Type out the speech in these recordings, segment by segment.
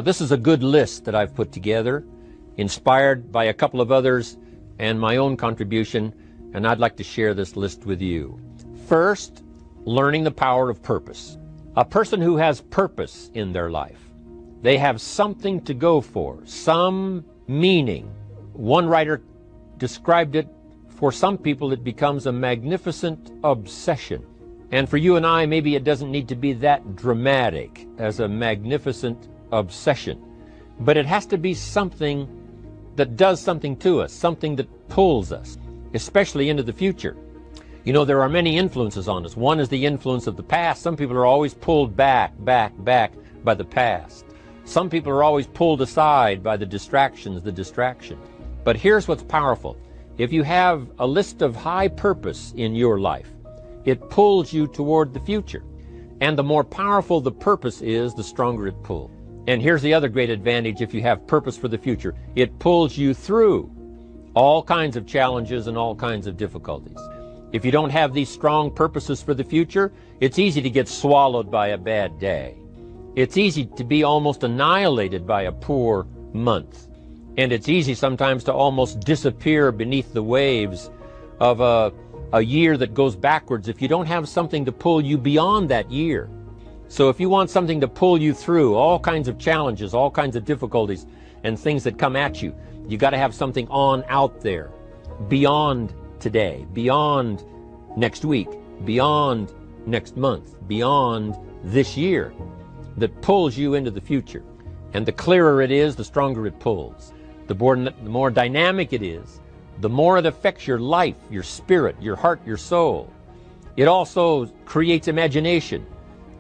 this is a good list that I've put together, inspired by a couple of others and my own contribution, and I'd like to share this list with you. First, learning the power of purpose. A person who has purpose in their life, they have something to go for, some meaning. One writer described it, for some people it becomes a magnificent obsession. And for you and I, maybe it doesn't need to be that dramatic as a magnificent obsession. But it has to be something that does something to us, something that pulls us, especially into the future. You know, there are many influences on us. One is the influence of the past. Some people are always pulled back by the past. Some people are always pulled aside by the distraction. But here's what's powerful. If you have a list of high purpose in your life, it pulls you toward the future. And the more powerful the purpose is, the stronger it pulls. And here's the other great advantage if you have purpose for the future. It pulls you through all kinds of challenges and all kinds of difficulties. If you don't have these strong purposes for the future, it's easy to get swallowed by a bad day. It's easy to be almost annihilated by a poor month. And it's easy sometimes to almost disappear beneath the waves of a year that goes backwards if you don't have something to pull you beyond that year. So if you want something to pull you through all kinds of challenges, all kinds of difficulties and things that come at you, you got to have something on out there, beyond today, beyond next week, beyond next month, beyond this year, that pulls you into the future. And the clearer it is, the stronger it pulls. The more dynamic it is, the more it affects your life, your spirit, your heart, your soul. It also creates imagination.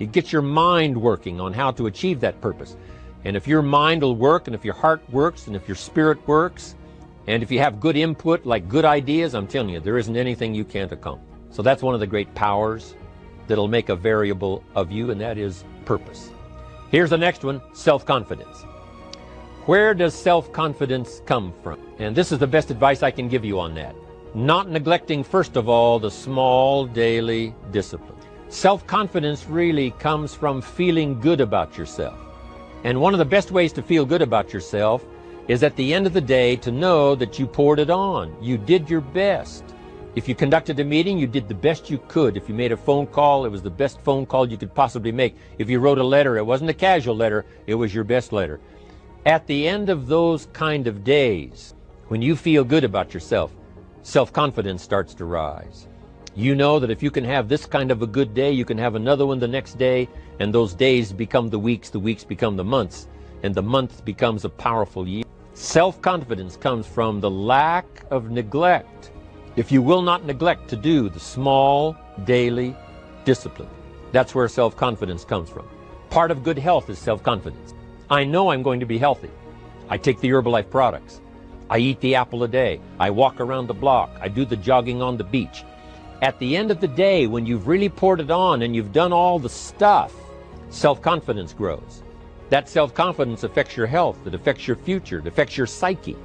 It gets your mind working on how to achieve that purpose. And if your mind will work, and if your heart works, and if your spirit works, and if you have good input, like good ideas, I'm telling you, there isn't anything you can't accomplish. So that's one of the great powers that'll make a variable of you, and that is purpose. Here's the next one, self-confidence. Where does self-confidence come from? And this is the best advice I can give you on that. Not neglecting, first of all, the small daily discipline. Self-confidence really comes from feeling good about yourself. And one of the best ways to feel good about yourself is at the end of the day to know that you poured it on. You did your best. If you conducted a meeting, you did the best you could. If you made a phone call, it was the best phone call you could possibly make. If you wrote a letter, it wasn't a casual letter, it was your best letter. At the end of those kind of days, when you feel good about yourself, self-confidence starts to rise. You know that if you can have this kind of a good day, you can have another one the next day, and those days become the weeks become the months, and the month becomes a powerful year. Self-confidence comes from the lack of neglect. If you will not neglect to do the small daily discipline, that's where self-confidence comes from. Part of good health is self-confidence. I know I'm going to be healthy. I take the Herbalife products. I eat the apple a day. I walk around the block. I do the jogging on the beach. At the end of the day, when you've really poured it on and you've done all the stuff, self-confidence grows. That self-confidence affects your health. It affects your future. It affects your psyche.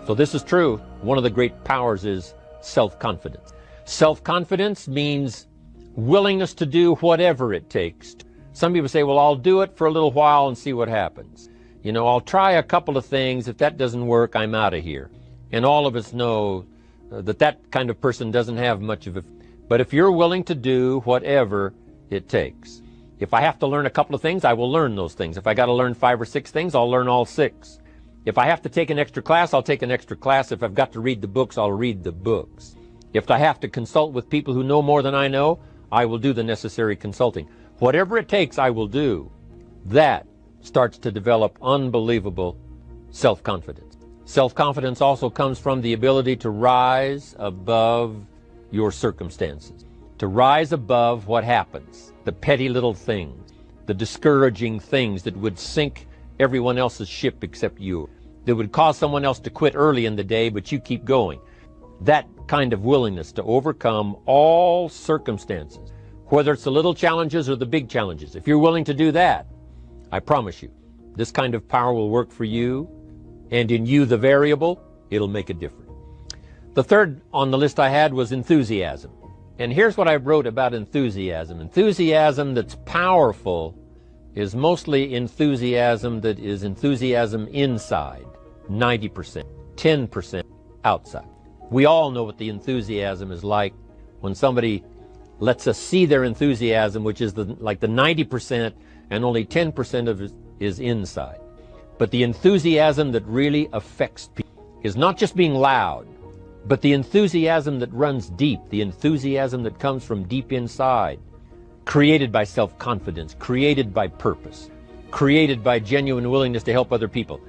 So this is true. One of the great powers is self-confidence. Self-confidence means willingness to do whatever it takes. Some people say, well, I'll do it for a little while and see what happens. You know, I'll try a couple of things. If that doesn't work, I'm out of here. And all of us know that kind of person doesn't have much of a... But if you're willing to do whatever it takes. If I have to learn a couple of things, I will learn those things. If I got to learn 5 or 6 things, I'll learn all 6. If I have to take an extra class, I'll take an extra class. If I've got to read the books, I'll read the books. If I have to consult with people who know more than I know, I will do the necessary consulting. Whatever it takes, I will do. That starts to develop unbelievable self-confidence. Self-confidence also comes from the ability to rise above your circumstances, to rise above what happens, the petty little things, the discouraging things that would sink everyone else's ship except you, that would cause someone else to quit early in the day, but you keep going. That kind of willingness to overcome all circumstances, whether it's the little challenges or the big challenges. If you're willing to do that, I promise you, this kind of power will work for you, and in you, the variable, it'll make a difference. The third on the list I had was enthusiasm. And here's what I wrote about enthusiasm. Enthusiasm that's powerful is mostly enthusiasm that is enthusiasm inside, 90%, 10% outside. We all know what the enthusiasm is like when somebody lets us see their enthusiasm, which is like the 90%, and only 10% of it is inside. But the enthusiasm that really affects people is not just being loud, but the enthusiasm that runs deep, the enthusiasm that comes from deep inside, created by self-confidence, created by purpose, created by genuine willingness to help other people.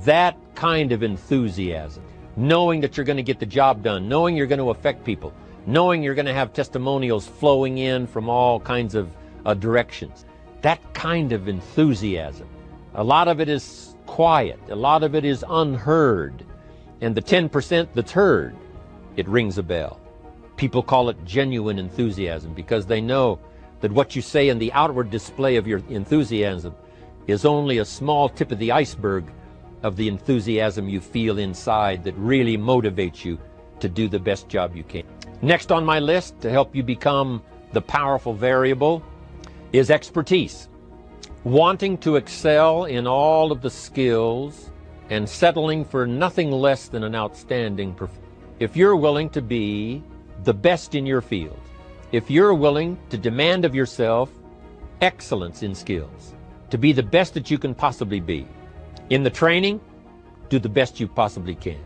That kind of enthusiasm, knowing that you're going to get the job done, knowing you're going to affect people, knowing you're going to have testimonials flowing in from all kinds of directions. That kind of enthusiasm. A lot of it is quiet. A lot of it is unheard. And the 10% that's heard, it rings a bell. People call it genuine enthusiasm because they know that what you say in the outward display of your enthusiasm is only a small tip of the iceberg of the enthusiasm you feel inside that really motivates you to do the best job you can. Next on my list to help you become the powerful variable is expertise. Wanting to excel in all of the skills and settling for nothing less than an outstanding performance. If you're willing to be the best in your field, if you're willing to demand of yourself excellence in skills, to be the best that you can possibly be. In the training, do the best you possibly can.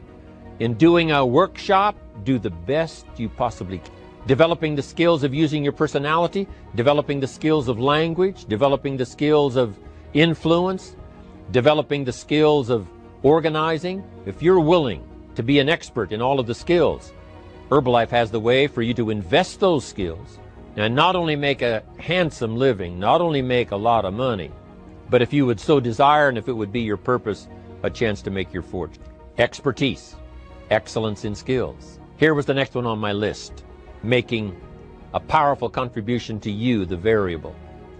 In doing a workshop, do the best you possibly can. Developing the skills of using your personality, developing the skills of language, developing the skills of influence, developing the skills of organizing. If you're willing to be an expert in all of the skills, Herbalife has the way for you to invest those skills and not only make a handsome living, not only make a lot of money, but if you would so desire and if it would be your purpose, a chance to make your fortune. Expertise, excellence in skills. Here was the next one on my list, making a powerful contribution to you, the variable,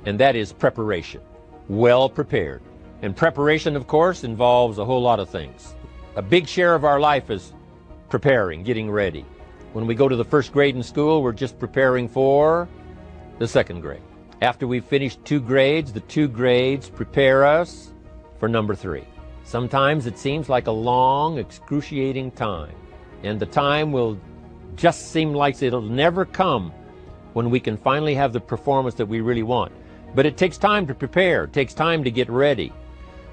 and that is preparation. Well prepared. And preparation, of course, involves a whole lot of things. A big share of our life is preparing, getting ready. When we go to the first grade in school, we're just preparing for the second grade. After we've finished 2 grades, the 2 grades prepare us for number 3. Sometimes it seems like a long, excruciating time, and the time will just seem like it'll never come when we can finally have the performance that we really want. But it takes time to prepare, it takes time to get ready.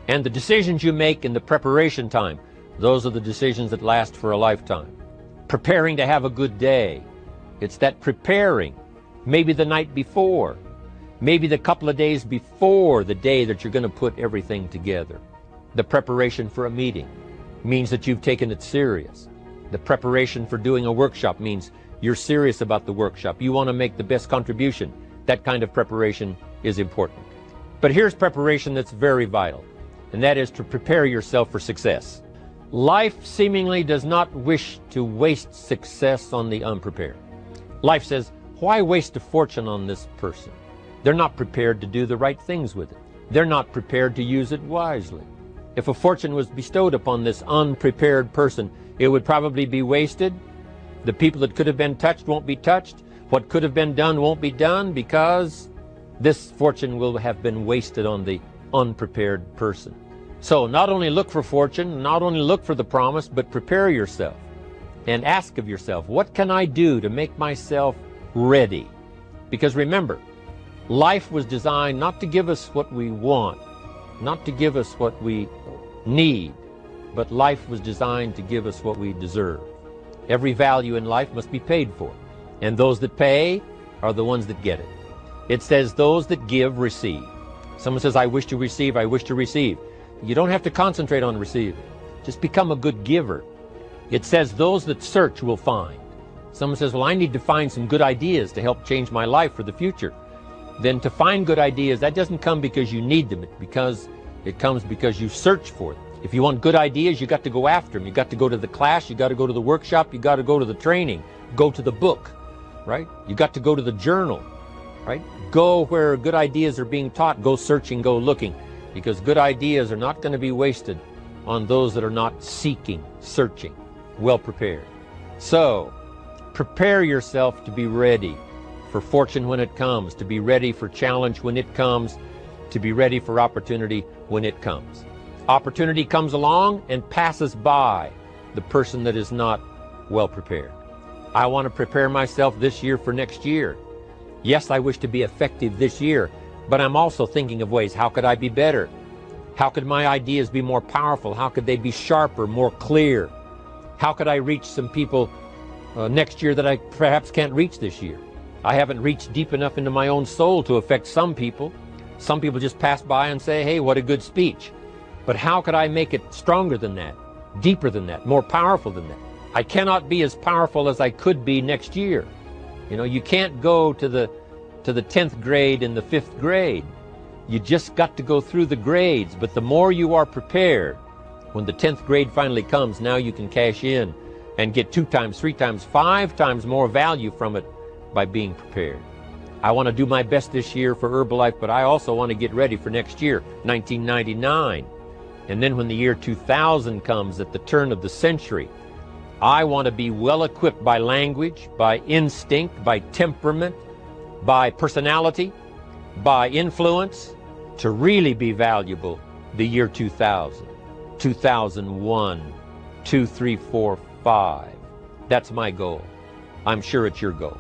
And the decisions you make in the preparation time, those are the decisions that last for a lifetime. Preparing to have a good day. It's that preparing, maybe the night before, maybe the couple of days before the day that you're going to put everything together. The preparation for a meeting means that you've taken it serious. The preparation for doing a workshop means you're serious about the workshop. You want to make the best contribution. That kind of preparation is important. But here's preparation that's very vital, and that is to prepare yourself for success. Life seemingly does not wish to waste success on the unprepared. Life says, why waste a fortune on this person? They're not prepared to do the right things with it. They're not prepared to use it wisely. If a fortune was bestowed upon this unprepared person, it would probably be wasted. The people that could have been touched won't be touched. What could have been done won't be done because this fortune will have been wasted on the unprepared person. So not only look for fortune, not only look for the promise, but prepare yourself and ask of yourself, what can I do to make myself ready? Because remember, life was designed not to give us what we want, not to give us what we need, but life was designed to give us what we deserve. Every value in life must be paid for, and those that pay are the ones that get it. It says those that give receive. Someone says, I wish to receive, I wish to receive. You don't have to concentrate on receiving. Just become a good giver. It says those that search will find. Someone says, well, I need to find some good ideas to help change my life for the future. Then to find good ideas, that doesn't come because you need them, it comes because you search for them. If you want good ideas, you got to go after them. You got to go to the class, you got to go to the workshop, you got to go to the training, go to the book, right? You got to go to the journal, right? Go where good ideas are being taught, go searching, go looking, because good ideas are not going to be wasted on those that are not seeking, searching, well prepared. So, prepare yourself to be ready for fortune when it comes, to be ready for challenge when it comes, to be ready for opportunity when it comes. Opportunity comes along and passes by the person that is not well prepared. I want to prepare myself this year for next year. Yes, I wish to be effective this year, but I'm also thinking of ways, how could I be better? How could my ideas be more powerful? How could they be sharper, more clear? How could I reach some people next year that I perhaps can't reach this year? I haven't reached deep enough into my own soul to affect some people. Some people just pass by and say, hey, what a good speech. But how could I make it stronger than that, deeper than that, more powerful than that? I cannot be as powerful as I could be next year. You know, you can't go to the 10th grade in the 5th grade. You just got to go through the grades. But the more you are prepared, when the 10th grade finally comes, now you can cash in and get 2 times, 3 times, 5 times more value from it by being prepared. I want to do my best this year for Herbalife, but I also want to get ready for next year, 1999. And then when the year 2000 comes, at the turn of the century, I want to be well equipped by language, by instinct, by temperament, by personality, by influence, to really be valuable the year 2000, 2001, 2, 3, 4, 5. That's my goal. I'm sure it's your goal.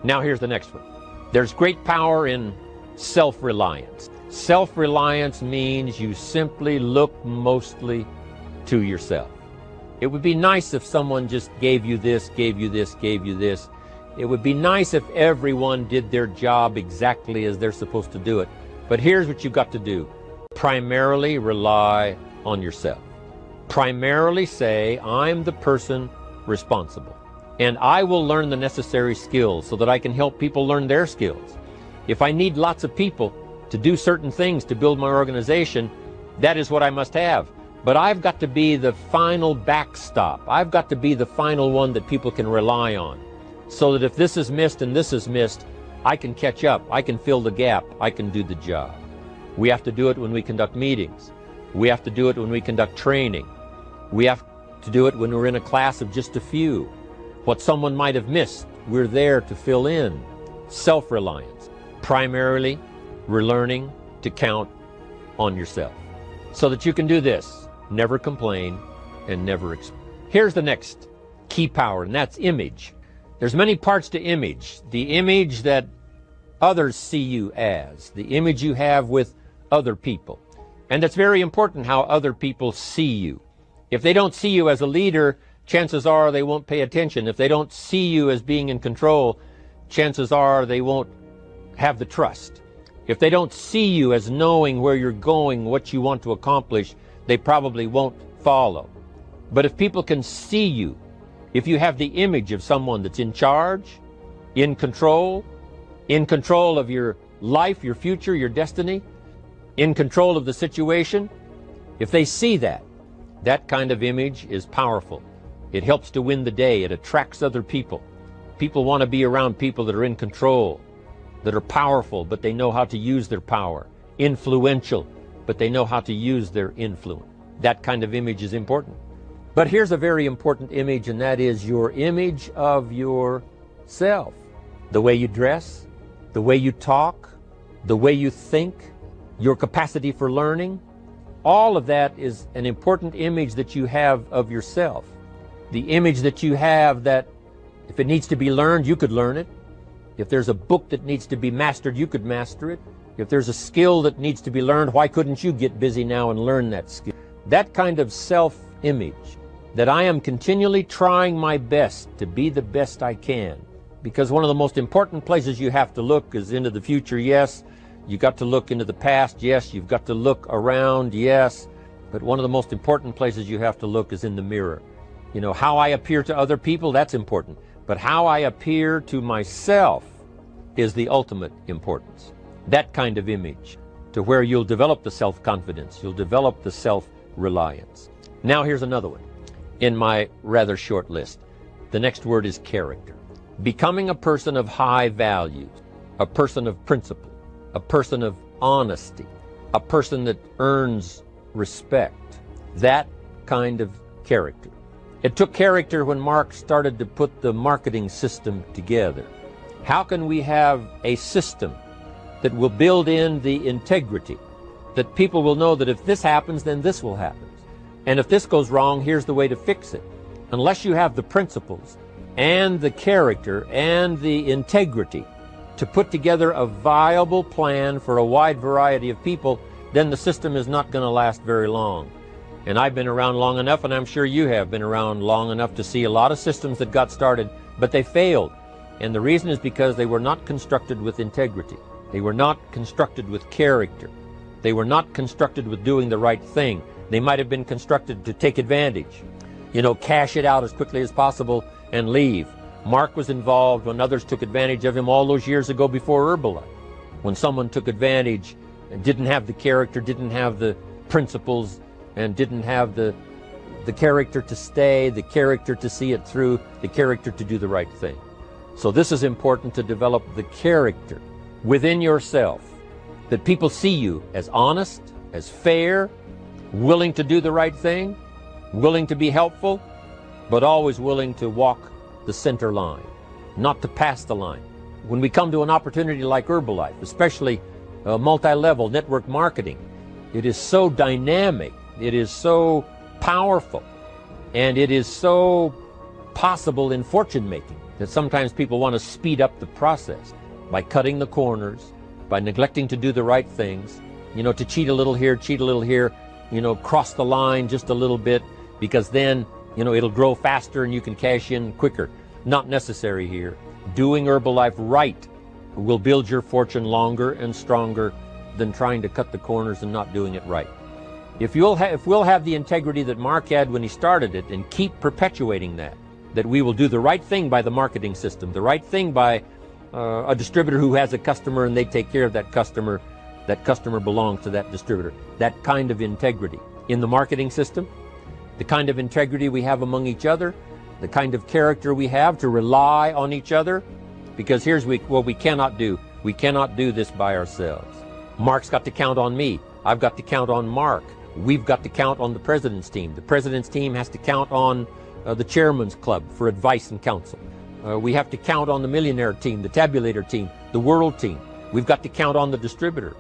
Now here's the next one. There's great power in self-reliance. Self-reliance means you simply look mostly to yourself. It would be nice if someone just gave you this, gave you this, gave you this. It would be nice if everyone did their job exactly as they're supposed to do it. But here's what you've got to do. Primarily rely on yourself. Primarily say, I'm the person responsible. And I will learn the necessary skills so that I can help people learn their skills. If I need lots of people to do certain things to build my organization, that is what I must have. But I've got to be the final backstop. I've got to be the final one that people can rely on. So that if this is missed and this is missed, I can catch up. I can fill the gap. I can do the job. We have to do it when we conduct meetings. We have to do it when we conduct training. We have to do it when we're in a class of just a few. What someone might have missed, we're there to fill in. Self-reliance. Primarily, we're learning to count on yourself. So that you can do this. Never complain and never explain. Here's the next key power, and that's image. There's many parts to image. The image that others see you as, the image you have with other people. And it's very important how other people see you. If they don't see you as a leader, chances are they won't pay attention. If they don't see you as being in control, chances are they won't have the trust. If they don't see you as knowing where you're going, what you want to accomplish, they probably won't follow. But if people can see you, if you have the image of someone that's in charge, in control of your life, your future, your destiny, in control of the situation, if they see that, that kind of image is powerful. It helps to win the day. It attracts other people. People want to be around people that are in control, that are powerful, but they know how to use their power, influential, but they know how to use their influence. That kind of image is important. But here's a very important image, and that is your image of yourself. The way you dress, the way you talk, the way you think, your capacity for learning, all of that is an important image that you have of yourself. The image that you have that if it needs to be learned, you could learn it. If there's a book that needs to be mastered, you could master it. If there's a skill that needs to be learned, why couldn't you get busy now and learn that skill? That kind of self-image, that I am continually trying my best to be the best I can. Because one of the most important places you have to look is into the future, yes. You've got to look into the past, yes. You've got to look around, yes. But one of the most important places you have to look is in the mirror. You know, how I appear to other people, that's important. But how I appear to myself is the ultimate importance. That kind of image, to where you'll develop the self-confidence, you'll develop the self-reliance. Now here's another one in my rather short list. The next word is character. Becoming a person of high values, a person of principle, a person of honesty, a person that earns respect. That kind of character. It took character when Mark started to put the marketing system together. How can we have a system that will build in the integrity, that people will know that if this happens, then this will happen. And if this goes wrong, here's the way to fix it. Unless you have the principles and the character and the integrity to put together a viable plan for a wide variety of people, then the system is not going to last very long. And I've been around long enough, and I'm sure you have been around long enough to see a lot of systems that got started, but they failed. And the reason is because they were not constructed with integrity. They were not constructed with character. They were not constructed with doing the right thing. They might have been constructed to take advantage, cash it out as quickly as possible and leave. Mark was involved when others took advantage of him all those years ago before Herbalife. When someone took advantage and didn't have the character, didn't have the principles, and didn't have the character to stay, the character to see it through, the character to do the right thing. So this is important, to develop the character within yourself, that people see you as honest, as fair, willing to do the right thing, willing to be helpful, but always willing to walk the center line, not to pass the line. When we come to an opportunity like Herbalife, especially multi-level network marketing, it is so dynamic, it is so powerful, and it is so possible in fortune making that sometimes people want to speed up the process by cutting the corners, by neglecting to do the right things, to cheat a little here, cross the line just a little bit, because then, it'll grow faster and you can cash in quicker. Not necessary here. Doing Herbalife right will build your fortune longer and stronger than trying to cut the corners and not doing it right. If we'll have the integrity that Mark had when he started it, and keep perpetuating that we will do the right thing by the marketing system, the right thing by a distributor who has a customer and they take care of that customer belongs to that distributor. That kind of integrity in the marketing system, the kind of integrity we have among each other, the kind of character we have to rely on each other, because here's what we cannot do. We cannot do this by ourselves. Mark's got to count on me. I've got to count on Mark. We've got to count on the president's team. The president's team has to count on the chairman's club for advice and counsel. We have to count on the millionaire team, the tabulator team, the world team. We've got to count on the distributor.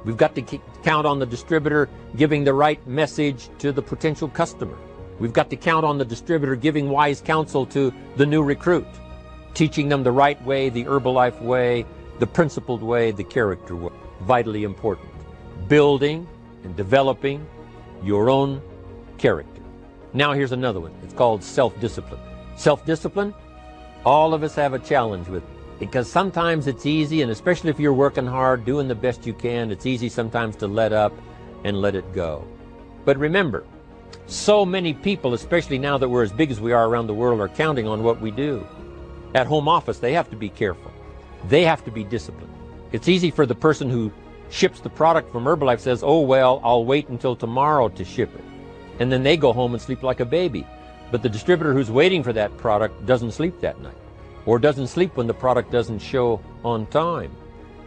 We've got to count on the distributor giving the right message to the potential customer. We've got to count on the distributor giving wise counsel to the new recruit, teaching them the right way, the Herbalife way, the principled way, the character way. Vitally important. Building and developing your own character. Now here's another one. It's called self-discipline. Self-discipline, all of us have a challenge with it, because sometimes it's easy, and especially if you're working hard, doing the best you can, it's easy sometimes to let up and let it go. But remember, so many people, especially now that we're as big as we are around the world, are counting on what we do. At home office, they have to be careful. They have to be disciplined. It's easy for the person who ships the product from Herbalife, says, oh, well, I'll wait until tomorrow to ship it. And then they go home and sleep like a baby. But the distributor who's waiting for that product doesn't sleep that night, or doesn't sleep when the product doesn't show on time.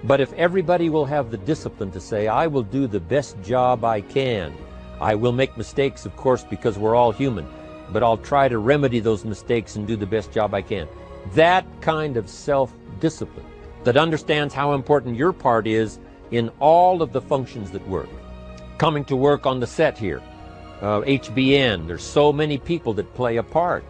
But if everybody will have the discipline to say, I will do the best job I can. I will make mistakes, of course, because we're all human, but I'll try to remedy those mistakes and do the best job I can. That kind of self-discipline that understands how important your part is in all of the functions that work. Coming to work on the set here, HBN, there's so many people that play a part.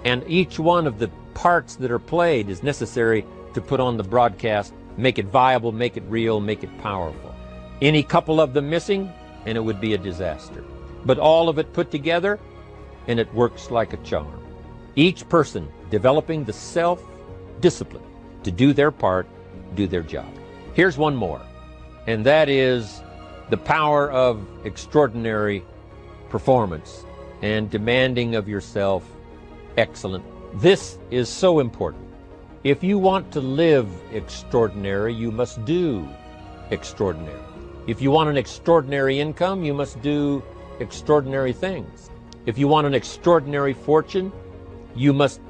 And each one of the parts that are played is necessary to put on the broadcast, make it viable, make it real, make it powerful. Any couple of them missing, and it would be a disaster. But all of it put together, and it works like a charm. Each person developing the self-discipline to do their part, do their job. Here's one more, and that is the power of extraordinary performance and demanding of yourself excellent. This is so important. If you want to live extraordinary, you must do extraordinary. If you want an extraordinary income, you must do extraordinary things. If you want an extraordinary fortune, you must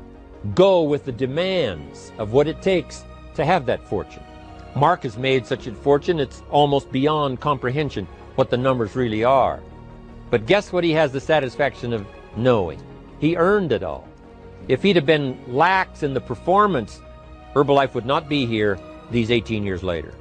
go with the demands of what it takes to have that fortune. Mark has made such a fortune, it's almost beyond comprehension what the numbers really are. But guess what he has the satisfaction of knowing? He earned it all. If he'd have been lax in the performance, Herbalife would not be here these 18 years later.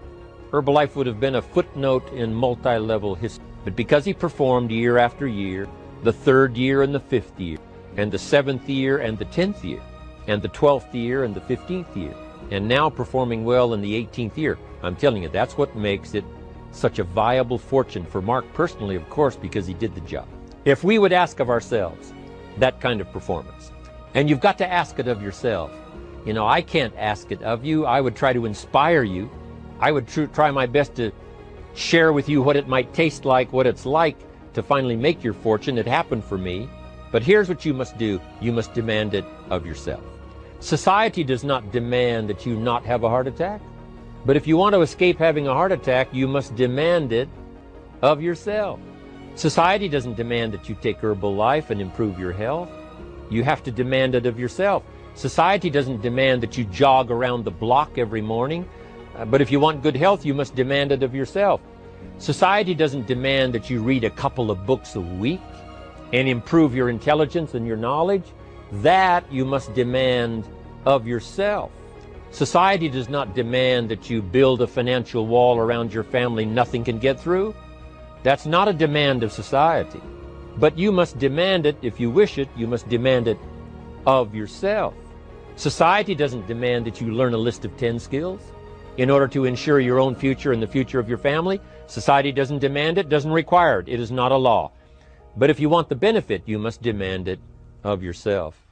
Herbalife would have been a footnote in multi-level history. But because he performed year after year, the 3rd year and the 5th year, and the 7th year and the 10th year, and the 12th year and the 15th year, and now performing well in the 18th year, I'm telling you, that's what makes it such a viable fortune for Mark personally, of course, because he did the job. If we would ask of ourselves that kind of performance, and you've got to ask it of yourself. You know, I can't ask it of you. I would try to inspire you. I would try my best to share with you what it might taste like, what it's like to finally make your fortune. It happened for me. But here's what you must do. You must demand it of yourself. Society does not demand that you not have a heart attack. But if you want to escape having a heart attack, you must demand it of yourself. Society doesn't demand that you take Herbalife and improve your health. You have to demand it of yourself. Society doesn't demand that you jog around the block every morning. But if you want good health, you must demand it of yourself. Society doesn't demand that you read a couple of books a week and improve your intelligence and your knowledge. That you must demand of yourself. Society does not demand that you build a financial wall around your family nothing can get through. That's not a demand of society. But you must demand it. If you wish it, you must demand it of yourself. Society doesn't demand that you learn a list of 10 skills in order to ensure your own future and the future of your family. Society doesn't demand it, doesn't require it. It is not a law. But if you want the benefit, you must demand it of yourself.